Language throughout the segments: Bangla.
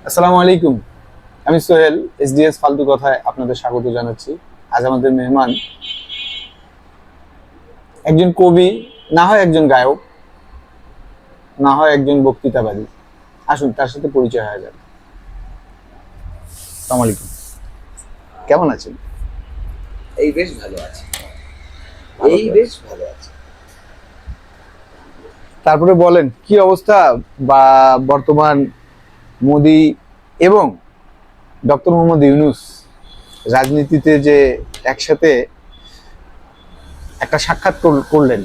আসসালামু আলাইকুম। আমি সোহেল, এসডিএস ফালতু কথায় আপনাদের স্বাগত জানাচ্ছি। আজ আমাদের মেহমান একজন কবি, না হয় একজন গায়ক, না হয় একজন বক্তৃতাবাদী। আসুন তার সাথে পরিচয় হয়ে যাবে। আসসালামু আলাইকুম, কেমন আছেন? এই বেশ ভালো আছে। ভালো এই তো? বেশ ভালো আছে। তারপরে বলেন কি অবস্থা বা বর্তমান মোদি এবং ডক্টর মোহাম্মদ ইউনূস রাজনীতিতে যে একসাথে একটা সাক্ষাৎ করলেন,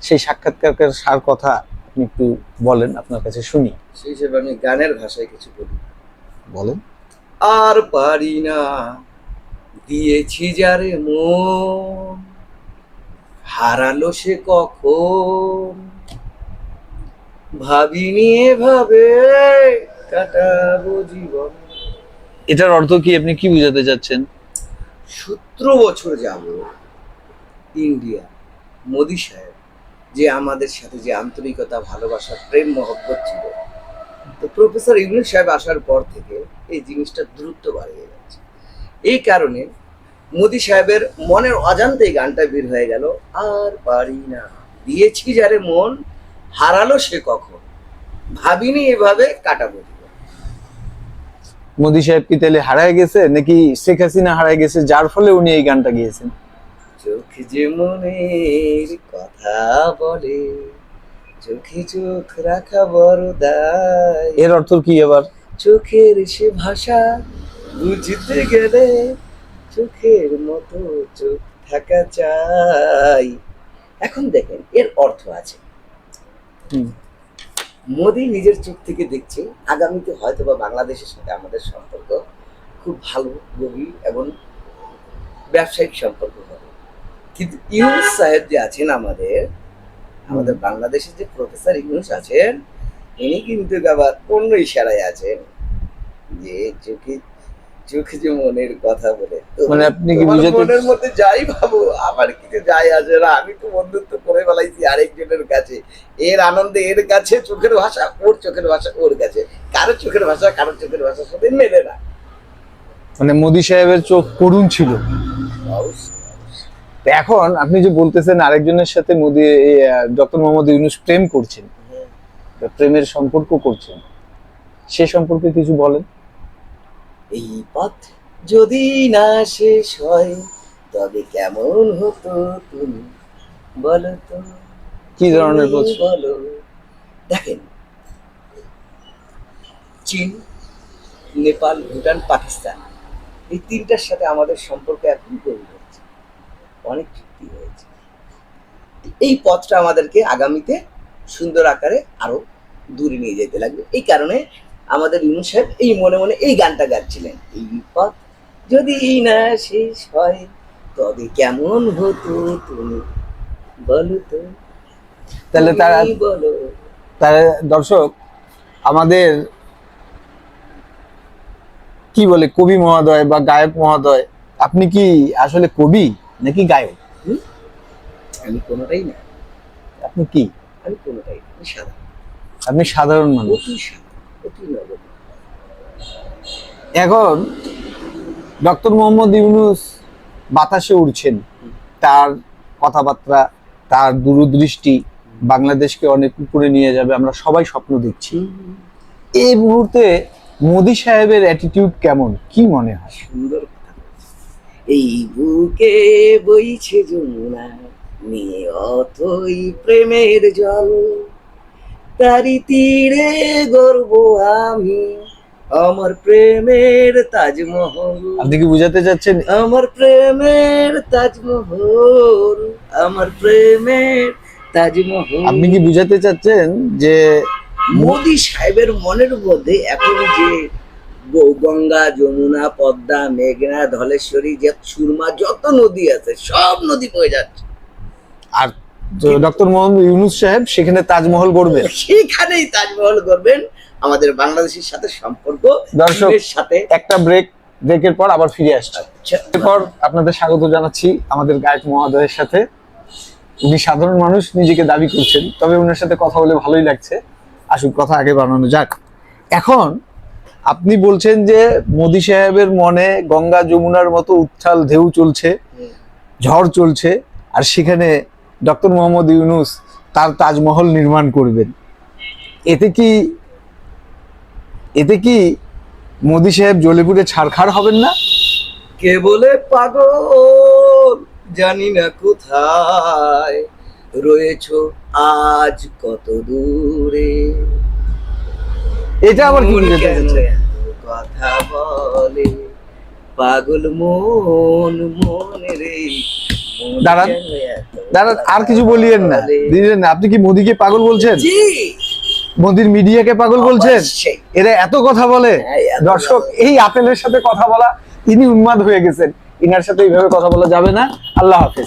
সেই সাক্ষাৎকারের সার কথা আপনি একটু বলেন, আপনার কাছে শুনি। সেই হিসেবে আমি গানের ভাষায় কিছু বলি। বলেন। আর পারি না, দিয়েছি যারে মন, হারালো সে কখন, ভাবিনি এভাবে কাটাবো জীবন। এটার অর্থ কি, আপনি কি বোঝাতে চাচ্ছেন? 17 বছর যাব ইন্ডিয়া, মোদি সাহেব যে আমাদের সাথে যে আন্তরিকতা, ভালোবাসা, প্রেম মহব্বত ছিল, তো প্রফেসর ইউনূস সাহেব আসার পর থেকে এই জিনিসটা দ্রুত বাড়িয়ে যাচ্ছে। এই কারণে মোদি সাহেবের মনের অজান্তে এই গানটা বের হয়ে গেল। আর পারি না, দিয়েছি যারে মন, হারালো সে কখন, ভাবিনি এভাবে কাটাবো জীবন। মোদি সাহেব কি তাহলে হারায় গেছে, নাকি শেখ হাসিনা হারায় গেছে যার ফলে উনি এই গানটা গিয়েছেন? চোখ যে মনের কথা বলে, চোখে চোখ রাখা বড় দায়। এর অর্থ কি আবার? চোখের সে ভাষা বুঝতে গেলে চোখের মতো চোখ থাকা চাই। এখন দেখেন এর অর্থ আছে, মোদি নিজের চোখ থেকে দেখছে আগামীতে হয়তো বা বাংলাদেশের সাথে আমাদের সম্পর্ক খুব ভালো, গভীর এবং ব্যবসায়িক সম্পর্ক হবে। কিন্তু ইউনূস সাহেব যে আছেন আমাদের আমাদের বাংলাদেশের যে প্রফেসর ইউনূস আছেন, ইনি কিন্তু আবার অন্য ইশারায় আছেন যে চোখে চোখে যে মনের কথা বলে। মানে আপনি কি তোমার বুঝাতে মনের মধ্যে যাই ভাবো, আমার কিছু যায় আসে না, আমি তো বন্ধুত্ব করে ফেলাইছি আরেকজনের কাছে। এর আনন্দে এর কাছে চোখের ভাষা, ওর চোখের ভাষা ওর কাছে। কারোর চোখের ভাষা কারোর চোখের ভাষার সাথে মেলে না। মানে মোদি সাহেবের চোখ করুণ ছিল। অবশ্যই। তো এখন আপনি যে বলতেছেন আরেকজনের সাথে মোদি, ডক্টর মোহাম্মদ ইউনূস প্রেম করছেন, বা প্রেমের সম্পর্ক করছেন, সে সম্পর্কে কিছু বলেন। এই পথ যদি না শেষ হয় তবে কেমন হতো তুমি বলো তো, কি ধরনের তুমি প্রশ্ন? বলো। দেখেন, চীন, নেপাল, ভুটান, পাকিস্তান, এই তিনটার সাথে আমাদের সম্পর্ক এখন গভীর হচ্ছে, অনেক চুক্তি হয়েছে। এই পথটা আমাদেরকে আগামীতে সুন্দর আকারে আরো দূরে নিয়ে যেতে লাগবে। এই কারণে আমাদের ইউনূস সাহেব এই মনে মনে এই গানটা গাচ্ছিলেন, এই পথ যদি না শেষ হয় তবে কেমন হতো তুমি বলো তো, তাহলে তারা, তুমি বলো। তারা দর্শক আমাদের কি বলে, কবি মহোদয় বা গায়ক মহোদয়, আপনি কি আসলে কবি নাকি গায়ক? হুম? আমি কোনোটাই না, আপনি কি? আমি কোনোটাই না, আমি সাধারণ, আপনি সাধারণ মানুষ। অতি সাধারণ, অতি নগণ্য। এখন ডক্টর মোহাম্মদ ইউনূস বাতাসে উড়ছেন, তার কথাবার্তা, তার দূরদৃষ্টি বাংলাদেশকে অনেক উপরে নিয়ে যাবে, আমরা সবাই স্বপ্ন দেখছি। এই মুহূর্তে মোদি সাহেবের অ্যাটিটিউড কেমন, কি মনে হয়? সুন্দর কথা বলছে। এই বুকে বইছে যমুনা, নিয়ে অথই প্রেমের জল, তারি তীরে গর্ব আমি, আমার প্রেমের তাজমহল। আপনি কি বুঝাতে চাচ্ছেন, আমার প্রেমের তাজমহল, আমার প্রেমের তাজমহল। আপনি কি বুঝাতে চাচ্ছেন যে মোদি সাহেবের মনের মধ্যে এখন যে গঙ্গা, যমুনা, পদ্মা, মেঘনা, ধলেশ্বরী, যে সুরমা, যত নদী আছে সব নদী বয়ে যাচ্ছে, আর ডক্টর মোহাম্মদ ইউনূস সাহেব সেখানে তাজমহল গড়বেন? সেখানেই তাজমহল করবেন। আমাদের বাংলাদেশের সাথে সম্পর্ক, দর্শক চীনের সাথে একটা ব্রেকের পর আবার ফিরে আসছে। এরপর আপনাদের স্বাগত জানাচ্ছি আমাদের গায়ক মহোদয়ের সাথে। উনি সাধারণ মানুষ নিজেকে দাবি করছেন, তবে ওনার সাথে কথা বলে ভালোই লাগছে। আসুন কথা আগে বাড়ানো যাক। এখন আপনি বলছেন যে মোদি সাহেবের মনে গঙ্গা যমুনার মতো উত্তাল ঢেউ চলছে, ঝড় চলছে, আর সেখানে ডক্টর মোহাম্মদ ইউনূস তার তাজমহল নির্মাণ করবেন। এতে কি মোদি সাহেব জ্বলে পুড়ে ছারখার হবেন না? কে বলে পাগল জানি না কোথায় রয়েছো আজ কত দূরে, এটা আবার কি মন বুঝাতে কেন চাচ্ছেন? এত কথা বলে পাগল মন মনে রে, মন দাঁড়ান, কেন এত দাঁড়ান, আর কিছু কথা বলিয়েন না, বলে? দিলেন না। আপনি কি মোদিকে পাগল বলছেন? জি, মোদির মিডিয়াকে পাগল বলছেন? অবশ্যই। এরা এত কথা বলে। হ্যাঁ, এত দর্শক, কথা। এই আপেলের সাথে কথা বলা, ইনি উন্মাদ হয়ে গেছেন। ইনার সাথে এইভাবে কথা বলা যাবে না। আল্লাহ হাফেজ।